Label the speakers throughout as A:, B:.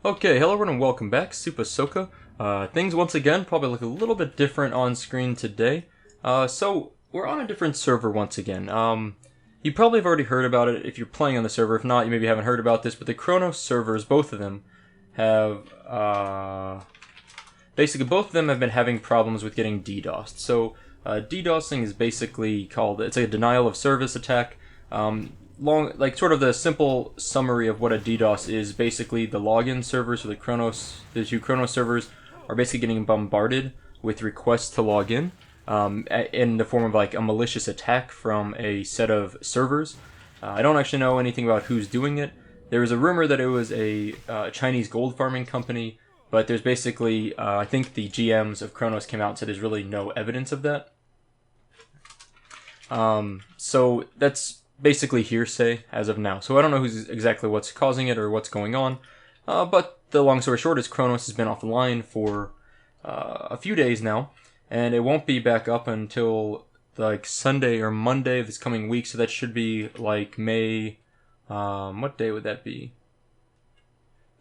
A: Okay, hello everyone and welcome back, SoupaSoka. Things once again probably look a little bit different on screen today. So we're on a different server once again. You probably have already heard about it if you're playing on the server. If not, you maybe haven't heard about this, but the Kronos servers, both of them, have basically both of them have been having problems with getting DDoSed. So DDoSing is basically it's a denial of service attack. Sort of the simple summary of what a DDoS is, basically the login servers for the two Kronos servers are basically getting bombarded with requests to log in the form of like a malicious attack from a set of servers. I don't actually know anything about who's doing it. There was a rumor that it was a Chinese gold farming company, but there's basically, I think the GMs of Kronos came out and said there's really no evidence of that. So that's basically hearsay as of now. So I don't know exactly what's causing it or what's going on. But the long story short is Kronos has been offline for a few days now, and it won't be back up until like Sunday or Monday of this coming week. So that should be like May. What day would that be?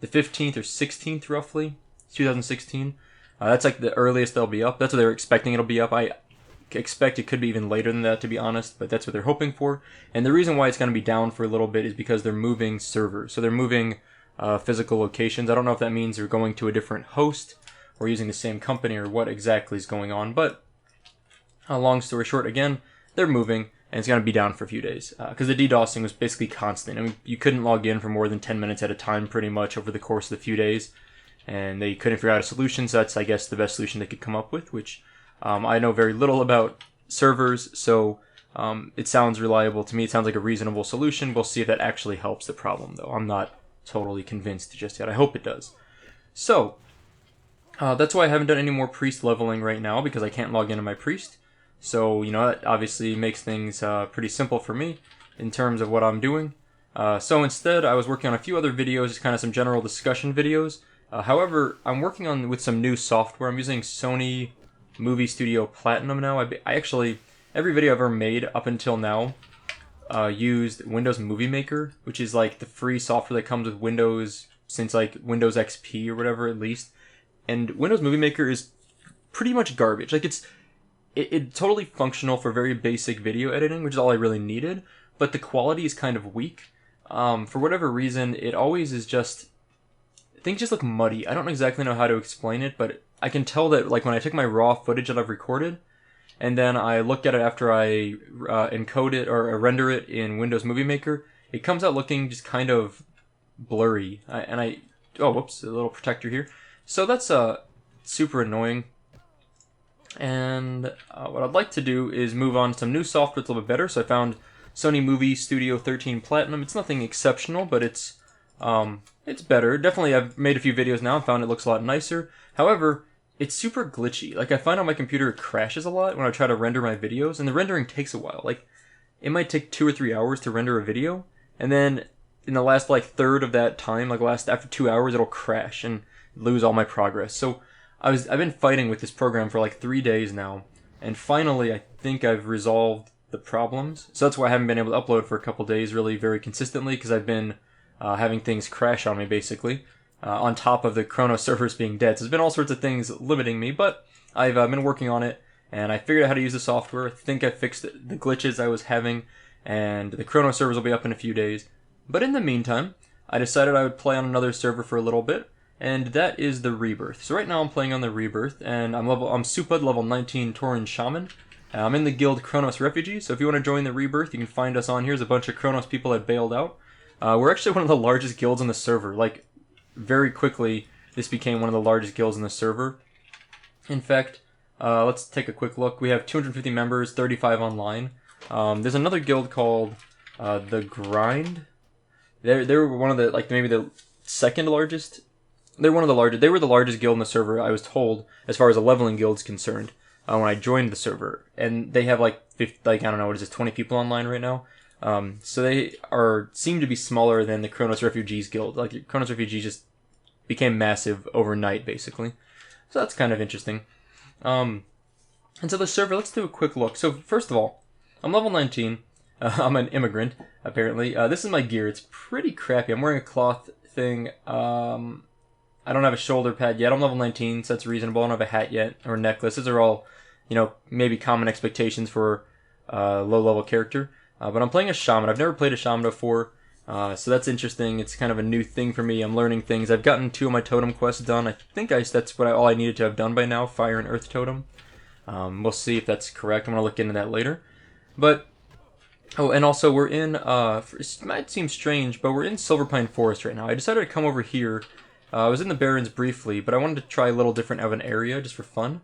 A: The 15th or 16th, roughly, 2016. That's like the earliest they'll be up. That's what they're expecting it'll be up. I expect it could be even later than that, to be honest, but that's what they're hoping for. And the reason why it's going to be down for a little bit is because they're moving servers. So they're moving physical locations. I don't know if that means they're going to a different host or using the same company or what exactly is going on, but long story short, again, they're moving and it's going to be down for a few days because the DDoSing was basically constant. I mean, you couldn't log in for more than 10 minutes at a time pretty much over the course of the few days, and they couldn't figure out a solution, so that's, I guess, the best solution they could come up with, which I know very little about servers, so it sounds reliable to me. It sounds like a reasonable solution. We'll see if that actually helps the problem, though. I'm not totally convinced just yet. I hope it does. So, that's why I haven't done any more priest leveling right now, because I can't log into my priest. So, you know, that obviously makes things pretty simple for me in terms of what I'm doing. So instead, I was working on a few other videos, just kind of some general discussion videos. However, I'm working with some new software. I'm using Sony Movie Studio Platinum now. I actually, every video I've ever made up until now used Windows Movie Maker, which is like the free software that comes with Windows since like Windows XP or whatever at least. And Windows Movie Maker is pretty much garbage. Like it's totally functional for very basic video editing, which is all I really needed, but the quality is kind of weak. For whatever reason, it always is just, things just look muddy. I don't exactly know how to explain it, but I can tell that like when I take my raw footage that I've recorded, and then I look at it after I encode it or render it in Windows Movie Maker, it comes out looking just kind of blurry. Oh, whoops, a little protector here. So that's super annoying. And what I'd like to do is move on to some new software that's a little bit better. So I found Sony Movie Studio 13 Platinum. It's nothing exceptional, but it's better. Definitely, I've made a few videos now and found it looks a lot nicer. However, it's super glitchy. Like, I find on my computer it crashes a lot when I try to render my videos, and the rendering takes a while. Like, it might take 2 or 3 hours to render a video, and then in the last, like, third of that time, after 2 hours, it'll crash and lose all my progress. So I've been fighting with this program for like 3 days now, and finally I think I've resolved the problems. So that's why I haven't been able to upload for a couple days really very consistently, because I've been having things crash on me basically, on top of the Kronos servers being dead. So there's been all sorts of things limiting me, but I've been working on it, and I figured out how to use the software. I think I fixed the glitches I was having, and the Kronos servers will be up in a few days. But in the meantime, I decided I would play on another server for a little bit, and that is the Rebirth. So right now I'm playing on the Rebirth, and I'm Supa level 19 Tauren Shaman. I'm in the guild Kronos Refugee, so if you want to join the Rebirth, you can find us on here. There's a bunch of Kronos people that bailed out. We're actually one of the largest guilds on the server. Like, very quickly, this became one of the largest guilds on the server. In fact, let's take a quick look. We have 250 members, 35 online. There's another guild called The Grind. They're one of the, like, maybe the second largest. They were the largest guild in the server, I was told, as far as a leveling guild is concerned, when I joined the server. And they have I don't know, what is this, 20 people online right now? So they seem to be smaller than the Kronos Refugees guild. Like, Kronos Refugees just became massive overnight, basically. So that's kind of interesting. And so the server, let's do a quick look. So first of all, I'm level 19. I'm an immigrant, apparently. This is my gear. It's pretty crappy. I'm wearing a cloth thing. I don't have a shoulder pad yet. I'm level 19, so that's reasonable. I don't have a hat yet or necklace. Those are all, maybe common expectations for a low-level character. But I'm playing a shaman. I've never played a shaman before, so that's interesting. It's kind of a new thing for me. I'm learning things. I've gotten 2 of my totem quests done. I think that's all I needed to have done by now, fire and earth totem. We'll see if that's correct. I'm going to look into that later. But, and also we're in, it might seem strange, but we're in Silverpine Forest right now. I decided to come over here. I was in the Barrens briefly, but I wanted to try a little different of an area just for fun.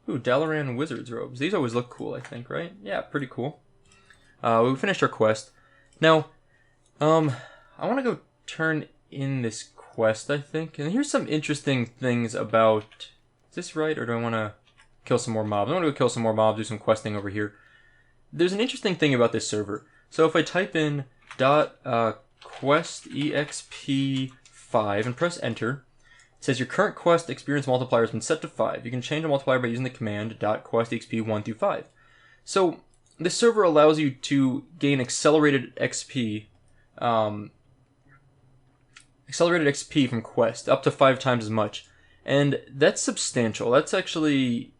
A: Ooh, Dalaran Wizard's Robes. These always look cool, I think, right? Yeah, pretty cool. We finished our quest. Now, I want to go turn in this quest, I think. And here's some interesting things about... Is this right, or do I want to kill some more mobs? I want to go kill some more mobs, do some questing over here. There's an interesting thing about this server. So if I type in .quest exp5 and press enter, it says your current quest experience multiplier has been set to 5. You can change the multiplier by using the command .quest exp1 through 5. So this server allows you to gain accelerated XP from quest up to 5 times as much, and that's substantial. That's actually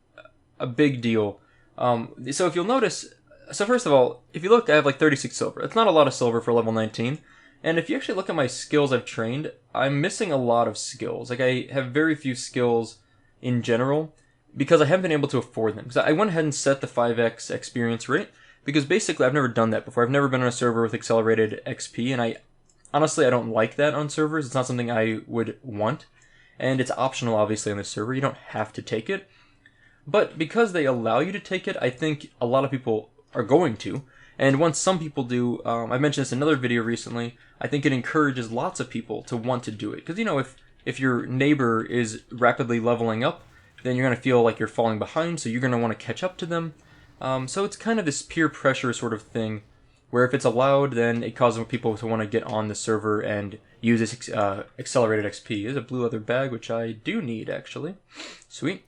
A: a big deal. So if you'll notice, so first of all, if you look, I have like 36 silver. It's not a lot of silver for level 19. And if you actually look at my skills I've trained, I'm missing a lot of skills. Like, I have very few skills in general because I haven't been able to afford them. Because I went ahead and set the 5x experience rate because basically I've never done that before. I've never been on a server with accelerated XP, and honestly, I don't like that on servers. It's not something I would want. And it's optional, obviously, on this server. You don't have to take it. But because they allow you to take it, I think a lot of people are going to. And once some people do, I mentioned this in another video recently, I think it encourages lots of people to want to do it. Because, if your neighbor is rapidly leveling up, then you're going to feel like you're falling behind, so you're going to want to catch up to them. So it's kind of this peer pressure sort of thing, where if it's allowed, then it causes people to want to get on the server and use this accelerated XP. There's a blue leather bag, which I do need, actually. Sweet.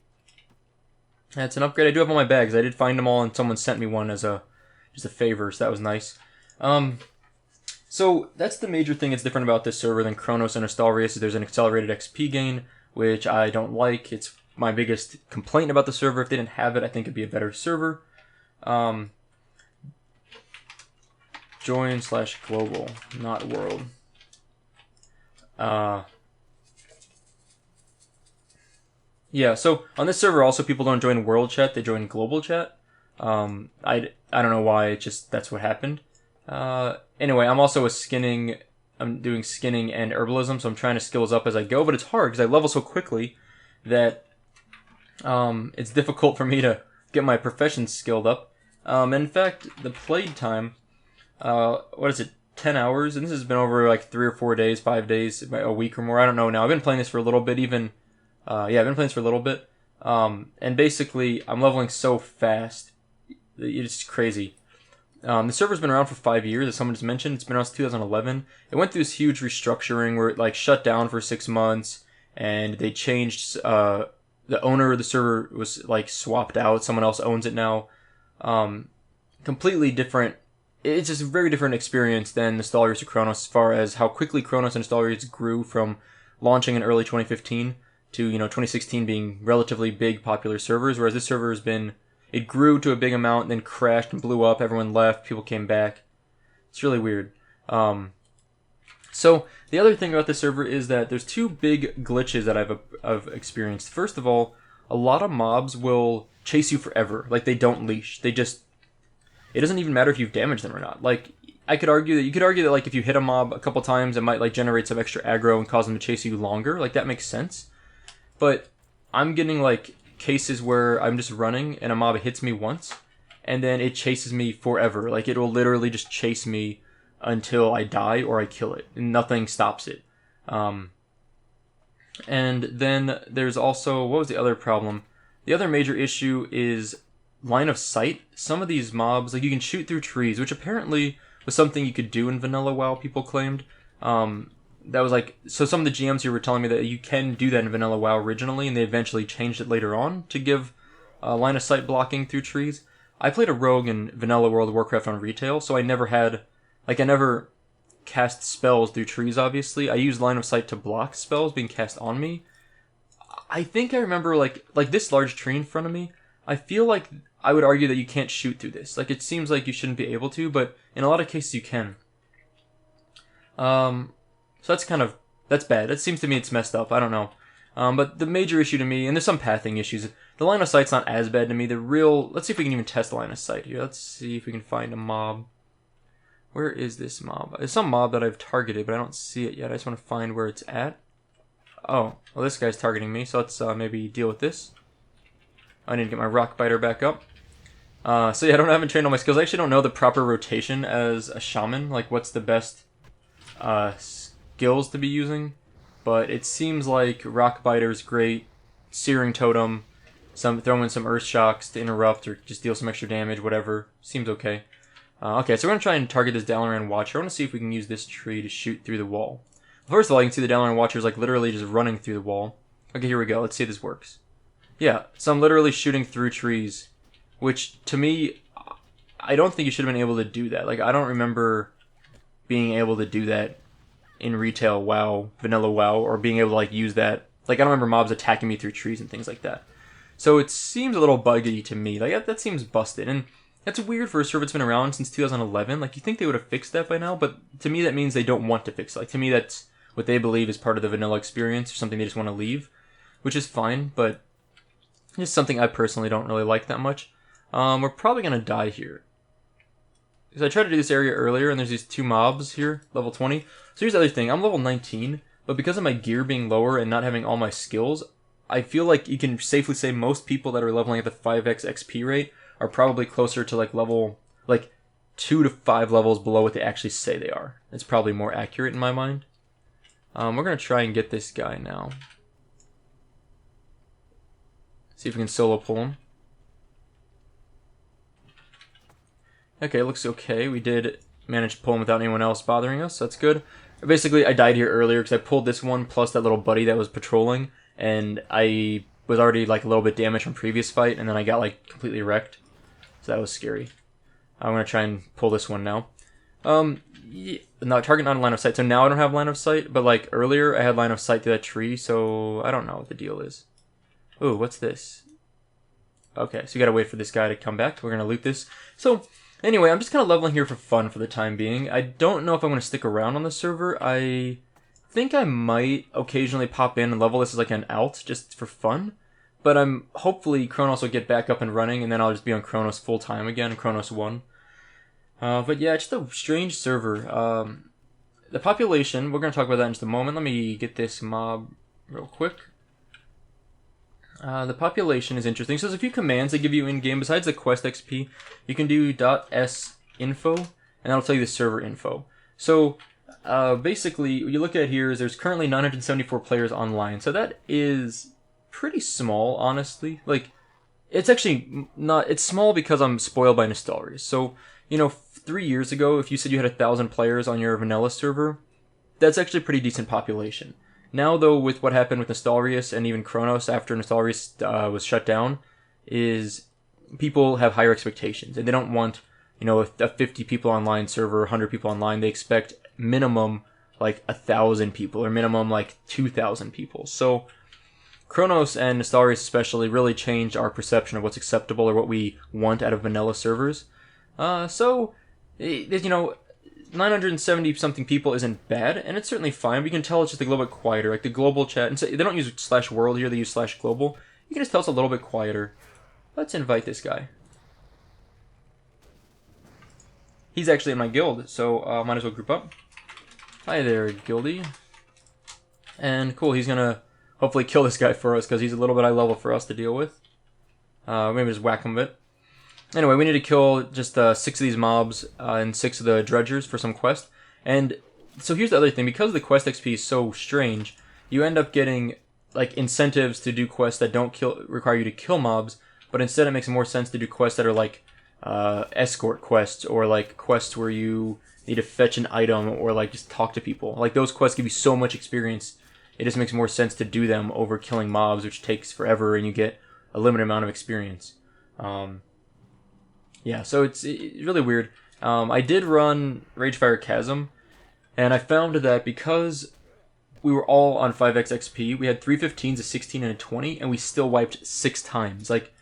A: That's an upgrade. I do have all my bags. I did find them all, and someone sent me one as just a favor, so that was nice. So that's the major thing that's different about this server than Kronos and Astalrius. There's an accelerated XP gain, which I don't like. It's my biggest complaint about the server. If they didn't have it, I think it'd be a better server. Join/global, not world. Yeah, so on this server also people don't join world chat, they join global chat. I don't know why, that's what happened. Anyway, I'm also I'm doing skinning and herbalism, so I'm trying to skills up as I go, but it's hard because I level so quickly that it's difficult for me to get my professions skilled up. In fact, the played time, 10 hours? And this has been over like 3 or 4 days, 5 days, a week or more, I don't know now. I've been playing this for a little bit, I've been playing this for a little bit. And basically, I'm leveling so fast, it's crazy. The server's been around for 5 years, as someone just mentioned. It's been around since 2011. It went through this huge restructuring where it shut down for 6 months, and they changed. The owner of the server was swapped out. Someone else owns it now. Completely different. It's just a very different experience than Astalrius or Kronos, as far as how quickly Kronos and Astalrius grew from launching in early 2015 to 2016 being relatively big, popular servers. Whereas this server it grew to a big amount, then crashed and blew up. Everyone left. People came back. It's really weird. So the other thing about this server is that there's 2 big glitches that I've experienced. First of all, a lot of mobs will chase you forever. They don't leash. It doesn't even matter if you've damaged them or not. You could argue that if you hit a mob a couple times, it might generate some extra aggro and cause them to chase you longer. That makes sense. But I'm getting cases where I'm just running and a mob hits me once, and then it chases me forever. It will literally just chase me until I die or I kill it, and nothing stops it. And then there's also, what was the other problem? The other major issue is line of sight. Some of these mobs, you can shoot through trees, which apparently was something you could do in Vanilla WoW, people claimed. That was so some of the GMs here were telling me that you can do that in Vanilla WoW originally, and they eventually changed it later on to give line of sight blocking through trees. I played a rogue in Vanilla World of Warcraft on retail, so I never had, I never cast spells through trees, obviously. I used line of sight to block spells being cast on me, I think I remember like this large tree in front of me. I feel like I would argue that you can't shoot through this. Like it seems like you shouldn't be able to, but in a lot of cases you can. So that's bad. That seems to me it's messed up. I don't know. But the major issue to me, and there's some pathing issues. The line of sight's not as bad to me. Let's see if we can even test the line of sight here. Let's see if we can find a mob. Where is this mob? There's some mob that I've targeted, but I don't see it yet. I just want to find where it's at. Oh, well this guy's targeting me, so let's maybe deal with this. I need to get my rock biter back up. So yeah, I haven't trained all my skills. I actually don't know the proper rotation as a shaman, like what's the best skills to be using. But it seems like rock biter's great, searing totem, throw in some earth shocks to interrupt or just deal some extra damage, whatever. Seems okay. Okay, so we're gonna try and target this Dalaran Watcher. I want to see if we can use this tree to shoot through the wall. First of all, you can see the Dalaran Watcher is like literally just running through the wall. Okay, here we go. Let's see if this works. Yeah, so I'm literally shooting through trees, which to me, I don't think you should have been able to do that. Like, I don't remember being able to do that in retail WoW, vanilla WoW, or being able to like use that. Like, I don't remember mobs attacking me through trees and things like that. So it seems a little buggy to me. Like, that seems busted. And that's weird for a server that's been around since 2011. Like, you think they would have fixed that by now, but to me that means they don't want to fix it. Like, to me that's what they believe is part of the vanilla experience, or something they just want to leave, which is fine, but it's something I personally don't really like that much. We're probably going to die here. Because I tried to do this area earlier, and there's these two mobs here, level 20. So here's the other thing, I'm level 19, but because of my gear being lower and not having all my skills, I feel like you can safely say most people that are leveling at the 5x XP rate are probably closer to like level, like 2 to 5 levels below what they actually say they are. It's probably more accurate in my mind. We're going to try and get this guy now. See if we can solo pull him. Okay, looks okay. We did manage to pull him without anyone else bothering us. That's good. Basically, I died here earlier because I pulled this one plus that little buddy that was patrolling, and I was already like a little bit damaged from previous fight, and then I got like completely wrecked. So that was scary. I'm going to try and pull this one now. Yeah, no, target not in line of sight. So now I don't have line of sight, but like earlier I had line of sight to that tree, so I don't know what the deal is. Ooh, what's this? Okay, so you gotta wait for this guy to come back. We're gonna loot this. So, anyway, I'm just kind of leveling here for fun for the time being. I don't know if I'm gonna stick around on the server. I think I might occasionally pop in and level this as like an alt, just for fun. But hopefully Chronos will get back up and running, and then I'll just be on Chronos full time again, Chronos 1. But yeah, it's just a strange server. The population, we're gonna talk about that in just a moment. Let me get this mob real quick. The population is interesting. So there's a few commands they give you in-game. Besides the quest XP, you can do .s-info, and that'll tell you the server info. So, basically, what you look at here is there's currently 974 players online. So that is pretty small, honestly. Like, it's actually not... It's small because I'm spoiled by Nostalrius. So, 3 years ago, if you said you had 1,000 players on your vanilla server, that's actually a pretty decent population. Now, though, with what happened with Nostalrius and even Chronos after Nostalrius was shut down, is people have higher expectations. And they don't want, a 50 people online server, 100 people online. They expect minimum, like, 1,000 people, or minimum, like, 2,000 people. So, Chronos and Nostalrius especially really changed our perception of what's acceptable or what we want out of vanilla servers. 970 something people isn't bad, and it's certainly fine. We can tell it's just a little bit quieter, like the global chat. And so they don't use /world here; they use /global. You can just tell it's a little bit quieter. Let's invite this guy. He's actually in my guild, so might as well group up. Hi there, guildie. And cool, he's gonna hopefully kill this guy for us because he's a little bit high level for us to deal with. Maybe just whack him a bit. Anyway, we need to kill just 6 of these mobs and 6 of the dredgers for some quest. And so here's the other thing. Because the quest XP is so strange, you end up getting like incentives to do quests that don't require you to kill mobs, but instead it makes more sense to do quests that are like escort quests, or like quests where you need to fetch an item or like just talk to people. Like those quests give you so much experience, it just makes more sense to do them over killing mobs, which takes forever and you get a limited amount of experience. Yeah, so it's really weird. I did run Ragefire Chasm, and I found that because we were all on 5x XP. We had 3 15s, a 16, and a 20, and we still wiped 6 times. Like,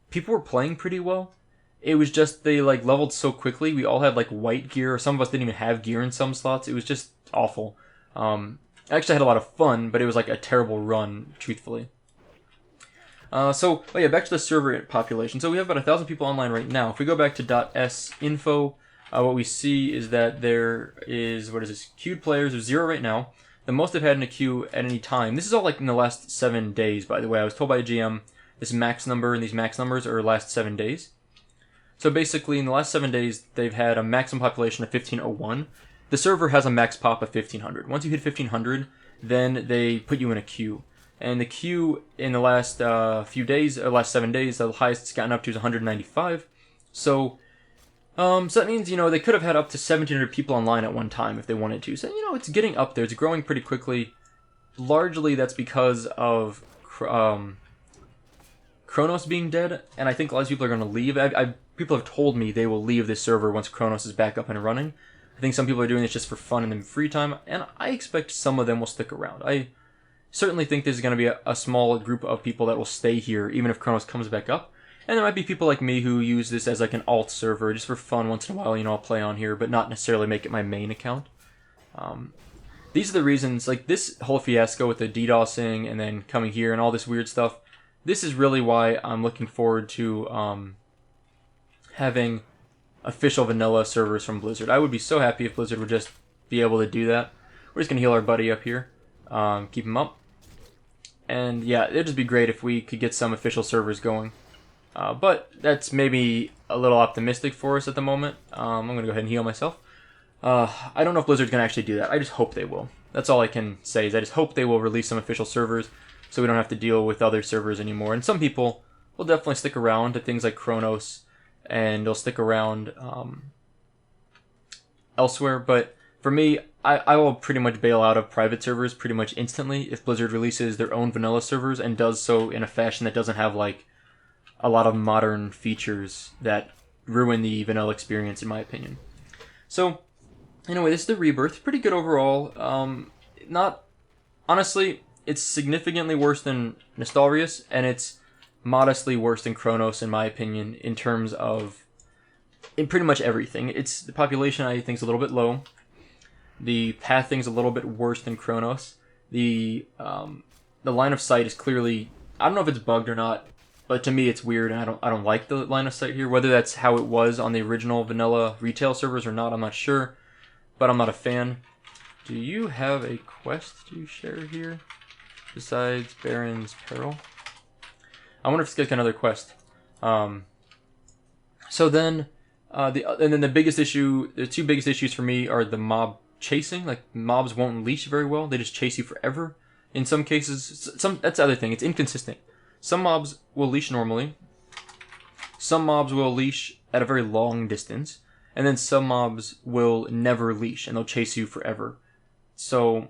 A: people were playing pretty well. It was just they like leveled so quickly. We all had like white gear. Some of us didn't even have gear in some slots. It was just awful. I actually had a lot of fun, but it was like a terrible run, truthfully. So yeah, back to the server population. So we have about 1,000 people online right now. If we go back to .s info, what we see is that there is, what is this, queued players. There's 0 right now. The most I've had in a queue at any time. This is all like in the last 7 days, by the way. I was told by a GM this max number and these max numbers are last 7 days. So basically, in the last 7 days, they've had a maximum population of 1,501. The server has a max pop of 1,500. Once you hit 1,500, then they put you in a queue. And the queue in the last few days, or last 7 days, the highest it's gotten up to is 195. So that means, you know, they could have had up to 1,700 people online at one time if they wanted to. So, you know, it's getting up there. It's growing pretty quickly. Largely, that's because of Kronos being dead, and I think a lot of people are going to leave. People have told me they will leave this server once Kronos is back up and running. I think some people are doing this just for fun and in free time, and I expect some of them will stick around. I certainly think there's going to be a small group of people that will stay here even if Kronos comes back up. And there might be people like me who use this as like an alt server just for fun once in a while. You know, I'll play on here, but not necessarily make it my main account. These are the reasons, like this whole fiasco with the DDoSing and then coming here and all this weird stuff. This is really why I'm looking forward to having official vanilla servers from Blizzard. I would be so happy if Blizzard would just be able to do that. We're just going to heal our buddy up here. Keep him up. And yeah, it'd just be great if we could get some official servers going. But that's maybe a little optimistic for us at the moment. I'm going to go ahead and heal myself. I don't know if Blizzard's going to actually do that. I just hope they will. That's all I can say is I just hope they will release some official servers so we don't have to deal with other servers anymore. And some people will definitely stick around to things like Kronos, and they'll stick around elsewhere. But for me, I will pretty much bail out of private servers pretty much instantly if Blizzard releases their own vanilla servers and does so in a fashion that doesn't have like a lot of modern features that ruin the vanilla experience, in my opinion. So anyway, this is the Rebirth. Pretty good overall. Honestly, it's significantly worse than Nostalrius, and it's modestly worse than Kronos, in my opinion, in terms of in pretty much everything. It's the population I think is a little bit low. The pathing's a little bit worse than Kronos. The line of sight is clearly, I don't know if it's bugged or not, but to me it's weird, and I don't like the line of sight here. Whether that's how it was on the original vanilla retail servers or not, I'm not sure, but I'm not a fan. Do you have a quest to share here besides Baron's Peril? I wonder if it's got another quest. So then, the biggest issue, the two biggest issues for me are the mob chasing. Like, mobs won't leash very well. They just chase you forever. In some cases, that's the other thing. It's inconsistent. Some mobs will leash normally. Some mobs will leash at a very long distance. And then some mobs will never leash, and they'll chase you forever. So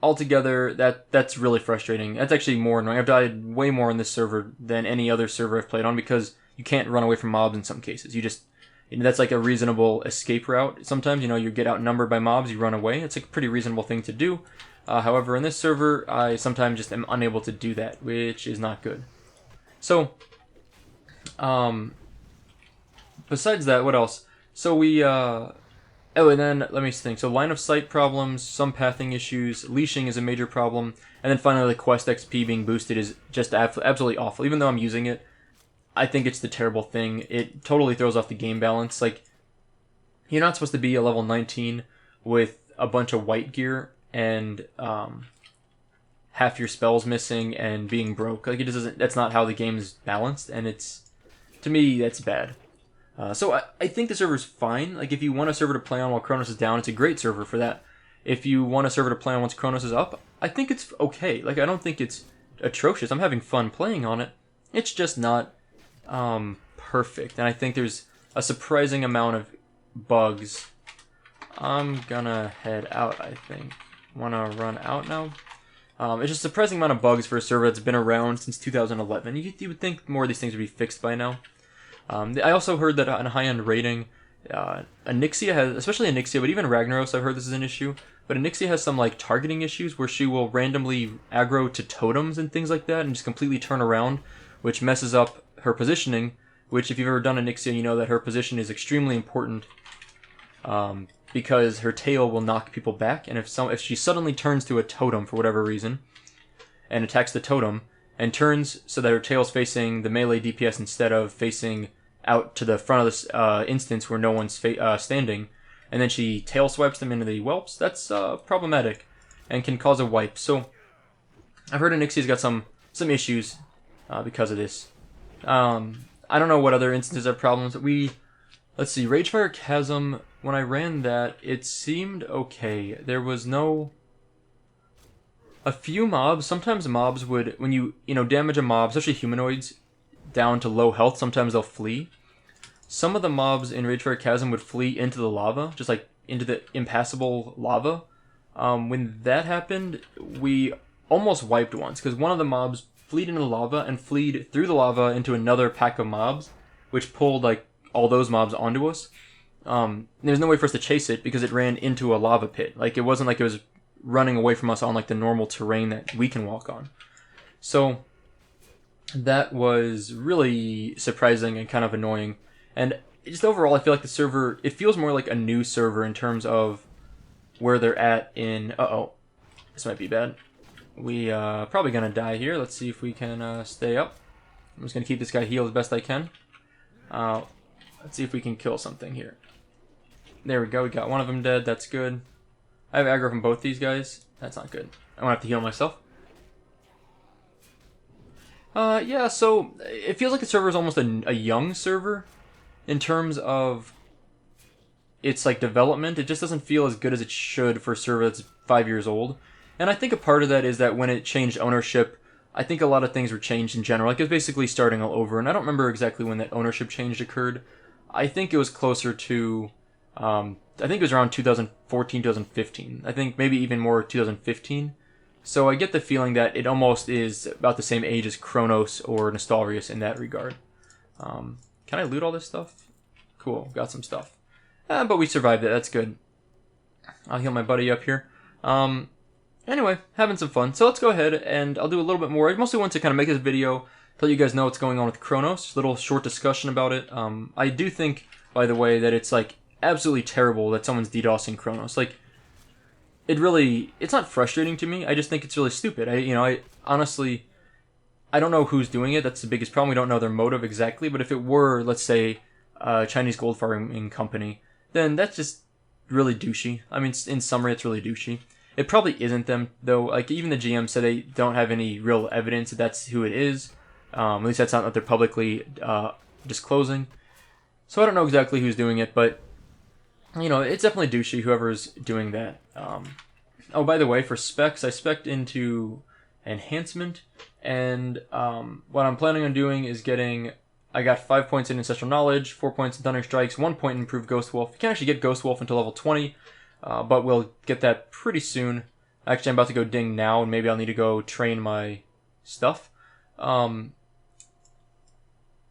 A: altogether, that's really frustrating. That's actually more annoying. I've died way more on this server than any other server I've played on because you can't run away from mobs in some cases. You just, that's like a reasonable escape route. Sometimes, you get outnumbered by mobs, you run away. It's a pretty reasonable thing to do. However, in this server, I sometimes just am unable to do that, which is not good. So, besides that, what else? So we, and then let me think. So line of sight problems, some pathing issues, leashing is a major problem, and then finally the quest XP being boosted is just absolutely awful. Even though I'm using it, I think it's the terrible thing. It totally throws off the game balance. Like, you're not supposed to be a level 19 with a bunch of white gear and half your spells missing and being broke. Like, it just doesn't. That's not how the game is balanced, and to me, that's bad. So I think the server's fine. Like, if you want a server to play on while Kronos is down, it's a great server for that. If you want a server to play on once Kronos is up, I think it's okay. Like, I don't think it's atrocious. I'm having fun playing on it. It's just not perfect. And I think there's a surprising amount of bugs. I'm gonna head out, I think. Wanna run out now? It's just a surprising amount of bugs for a server that's been around since 2011. You would think more of these things would be fixed by now. I also heard that on high-end rating, Onyxia has, especially Onyxia, but even Ragnaros, I've heard this is an issue. but Onyxia has some like targeting issues where she will randomly aggro to totems and things like that and just completely turn around, which messes up her positioning, which if you've ever done Onyxia, you know that her position is extremely important because her tail will knock people back, and if she suddenly turns to a totem for whatever reason and attacks the totem and turns so that her tail's facing the melee DPS instead of facing out to the front of this instance where no one's standing, and then she tail swipes them into the whelps, that's problematic and can cause a wipe. So I've heard Onyxia's got some issues because of this. I don't know what other instances have problems. Let's see, Ragefire Chasm, when I ran that, it seemed okay. There was no... A few mobs, sometimes mobs would, when you damage a mob, especially humanoids, down to low health, sometimes they'll flee. Some of the mobs in Ragefire Chasm would flee into the lava, just like into the impassable lava. When that happened, we almost wiped once, because one of the mobs fleed into the lava and fleed through the lava into another pack of mobs, which pulled like all those mobs onto us. There's no way for us to chase it because it ran into a lava pit. Like, it wasn't like it was running away from us on like the normal terrain that we can walk on. So that was really surprising and kind of annoying. And just overall, I feel like the server, it feels more like a new server in terms of where they're at in... Uh-oh. This might be bad. We probably gonna die here. Let's see if we can stay up. I'm just gonna keep this guy healed as best I can. Let's see if we can kill something here. There we go. We got one of them dead. That's good. I have aggro from both these guys. That's not good. I'm gonna have to heal myself. Yeah, so it feels like the server is almost a young server in terms of its like development. It just doesn't feel as good as it should for a server that's 5 years old. And I think a part of that is that when it changed ownership, I think a lot of things were changed in general. Like, it was basically starting all over, and I don't remember exactly when that ownership change occurred. I think it was closer to, I think it was around 2014, 2015. I think maybe even more 2015. So I get the feeling that it almost is about the same age as Kronos or Nostalrius in that regard. Can I loot all this stuff? Cool, got some stuff. But we survived it, that's good. I'll heal my buddy up here. Anyway, having some fun. So let's go ahead and I'll do a little bit more. I mostly want to kind of make this video, let you guys know what's going on with Kronos. A little short discussion about it. I do think, by the way, that it's like absolutely terrible that someone's DDoSing Kronos. Like, it's not frustrating to me. I just think it's really stupid. I honestly, I don't know who's doing it. That's the biggest problem. We don't know their motive exactly. But if it were, let's say, a Chinese gold farming company, then that's just really douchey. I mean, in summary, it's really douchey. It probably isn't them, though. Like, even the GM said they don't have any real evidence that that's who it is. At least that's not what they're publicly disclosing. So I don't know exactly who's doing it, but, it's definitely douchey, whoever's doing that. Oh, by the way, for specs, I spec'd into enhancement, and what I'm planning on doing is I got 5 points in Ancestral Knowledge, 4 points in Thundering Strikes, 1 point in Improved Ghost Wolf. You can't actually get Ghost Wolf until level 20, but we'll get that pretty soon. Actually, I'm about to go ding now, and maybe I'll need to go train my stuff.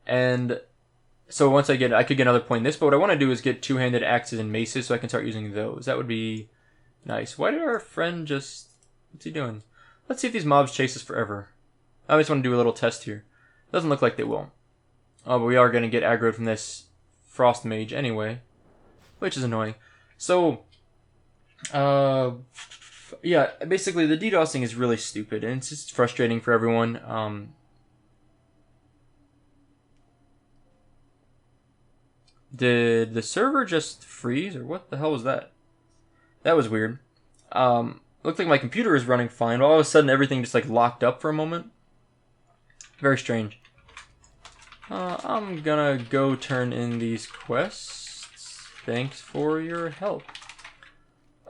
A: And so once I could get another point in this, but what I want to do is get two-handed axes and maces so I can start using those. That would be nice. Why did our friend what's he doing? Let's see if these mobs chase us forever. I just want to do a little test here. Doesn't look like they will. Oh, but we are going to get aggroed from this Frost Mage anyway, which is annoying. So, yeah, basically the DDoSing is really stupid, and it's just frustrating for everyone. Did the server just freeze, or what the hell was that? That was weird. Looked like my computer is running fine, but all of a sudden everything just like locked up for a moment. Very strange. I'm gonna go turn in these quests. Thanks for your help.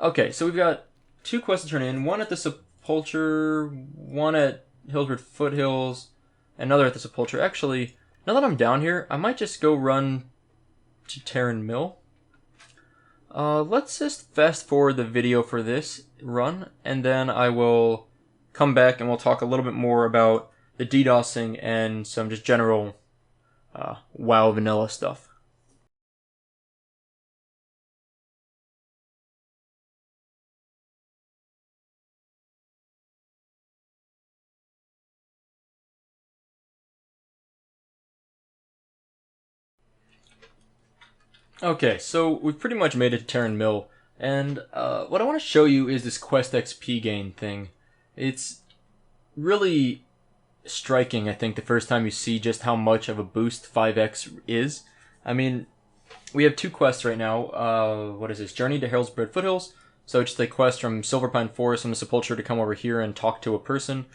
A: Okay, so we've got 2 quests to turn in. One at the Sepulcher, one at Hillsford Foothills, another at the Sepulcher. Actually, now that I'm down here, I might just go run to Terran Mill. Let's just fast forward the video for this run, and then I will come back and we'll talk a little bit more about the DDoSing and some just general WoW vanilla stuff. Okay, so we've pretty much made it to Terran Mill, and what I want to show you is this Quest XP gain thing. It's really striking, I think, the first time you see just how much of a boost 5x is. I mean, we have two quests right now. What is this? Journey to Hellsbred Foothills. So it's just a quest from Silverpine Forest from the Sepulchre to come over here and talk to a person.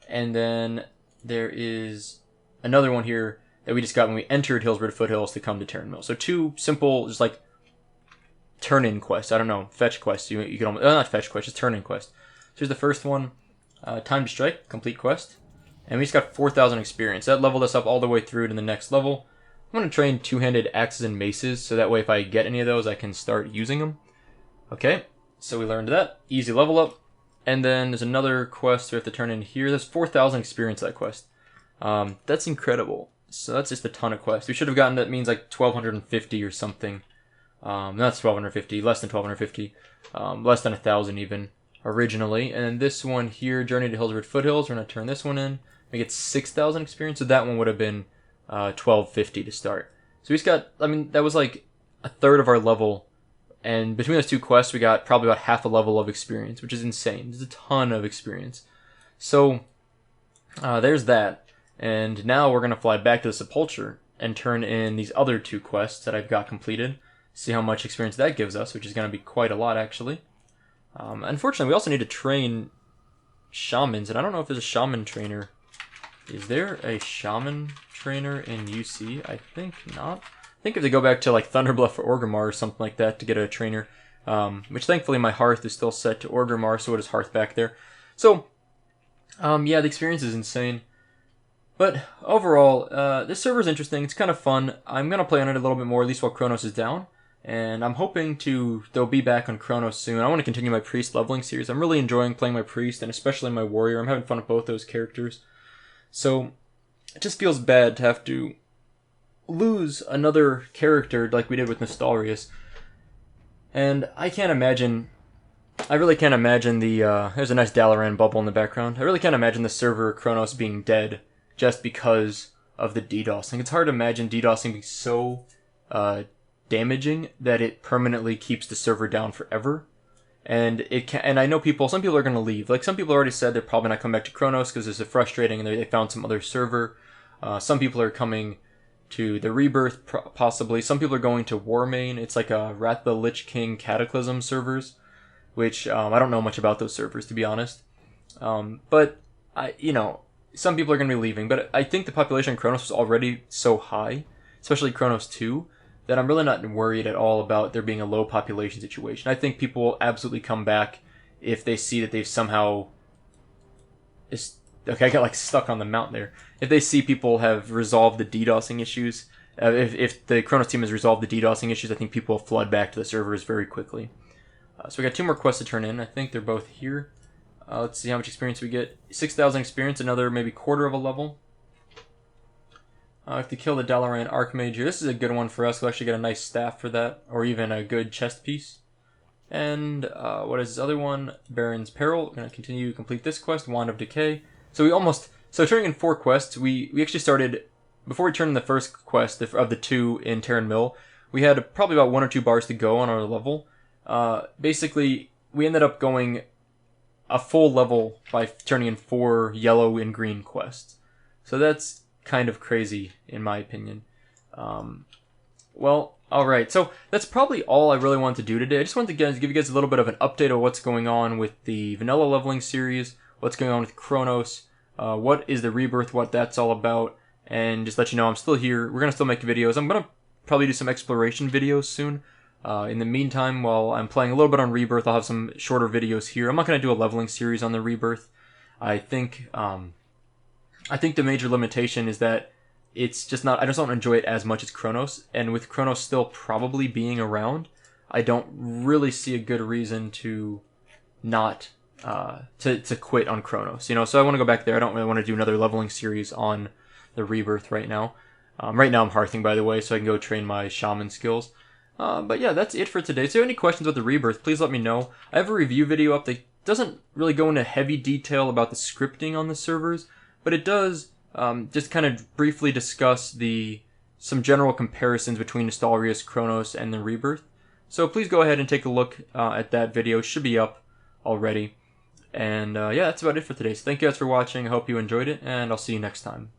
A: And then there is another one here that we just got when we entered Hillsbred Foothills to come to Terran Mill. So two simple, just like turn-in quests. I don't know, fetch quests. You can almost, not fetch quests, just turn-in quests. So here's the first one, Time to Strike, complete quest. And we just got 4,000 experience. That leveled us up all the way through to the next level. I'm going to train two-handed axes and maces, so that way if I get any of those, I can start using them. Okay, so we learned that. Easy level up. And then there's another quest we have to turn in here. There's 4,000 experience that quest. That's incredible. So that's just a ton of quests. We should have gotten, that means like 1,250 or something. Not 1,250, less than 1,250. Less than 1,000 even, originally. And then this one here, Journey to Hillsbred Foothills, we're going to turn this one in. We get 6,000 experience, so that one would have been 1,250 to start. So we just got, I mean, that was like a third of our level. And between those two quests, we got probably about half a level of experience, which is insane. There's a ton of experience. So, there's that. And now we're going to fly back to the Sepulchre and turn in these other two quests that I've got completed. See how much experience that gives us, which is going to be quite a lot, actually. Unfortunately, we also need to train shamans, and I don't know if there's a shaman trainer. Is there a shaman trainer in UC? I think not. I think if they go back to like Thunderbluff or Orgrimmar or something like that to get a trainer, which thankfully my Hearth is still set to Orgrimmar, so it is Hearth back there. So, yeah, the experience is insane. But overall, this server is interesting. It's kind of fun. I'm going to play on it a little bit more, at least while Kronos is down. And I'm hoping they'll be back on Kronos soon. I want to continue my Priest leveling series. I'm really enjoying playing my Priest, and especially my Warrior. I'm having fun with both those characters. So, it just feels bad to have to lose another character like we did with Nostalrius. And I really can't imagine there's a nice Dalaran bubble in the background. I really can't imagine the server Kronos being dead just because of the DDoSing. It's hard to imagine DDoSing being so damaging that it permanently keeps the server down forever. And I know some people are going to leave. Like, some people already said they're probably not coming back to Kronos because it's frustrating and they found some other server. Some people are coming to the Rebirth, possibly. Some people are going to Warmain. It's like a Wrath of the Lich King Cataclysm servers, which I don't know much about those servers, to be honest. But some people are going to be leaving. But I think the population in Kronos was already so high, especially Kronos 2, that I'm really not worried at all about there being a low population situation. I think people will absolutely come back if they see that they've somehow... Okay, I got like stuck on the mountain there. If they see people have resolved the DDoSing issues, if the Kronos team has resolved the DDoSing issues, I think people will flood back to the servers very quickly. So we got two more quests to turn in. I think they're both here. Let's see how much experience we get. 6,000 experience, another maybe quarter of a level. If to kill the Dalaran Archmage here, this is a good one for us. We'll actually get a nice staff for that, or even a good chest piece. And what is this other one? Baron's Peril. We're going to continue to complete this quest, Wand of Decay. So turning in 4 quests, we actually started, before we turned in the first quest of the 2 in Terran Mill, we had probably about 1 or 2 bars to go on our level. Basically, we ended up going a full level by turning in 4 yellow and green quests. So that's kind of crazy, in my opinion. Well, alright, so that's probably all I really wanted to do today. I just wanted to give you guys a little bit of an update of what's going on with the vanilla leveling series, what's going on with Kronos, what is the Rebirth, what that's all about, and just let you know I'm still here. We're going to still make videos. I'm going to probably do some exploration videos soon. In the meantime, while I'm playing a little bit on Rebirth, I'll have some shorter videos here. I'm not going to do a leveling series on the Rebirth. I think the major limitation is that it's just not, I just don't enjoy it as much as Kronos, and with Kronos still probably being around, I don't really see a good reason to not, to quit on Kronos, so I want to go back there. I don't really want to do another leveling series on the Rebirth right now. Right now I'm hearthing, by the way, so I can go train my shaman skills. But yeah, that's it for today. So if you have any questions about the Rebirth, please let me know. I have a review video up that doesn't really go into heavy detail about the scripting on the servers, but it does just kind of briefly discuss the some general comparisons between Installrius, Chronos, and the Rebirth. So please go ahead and take a look at that video. It should be up already. And yeah, that's about it for today. So thank you guys for watching. I hope you enjoyed it, and I'll see you next time.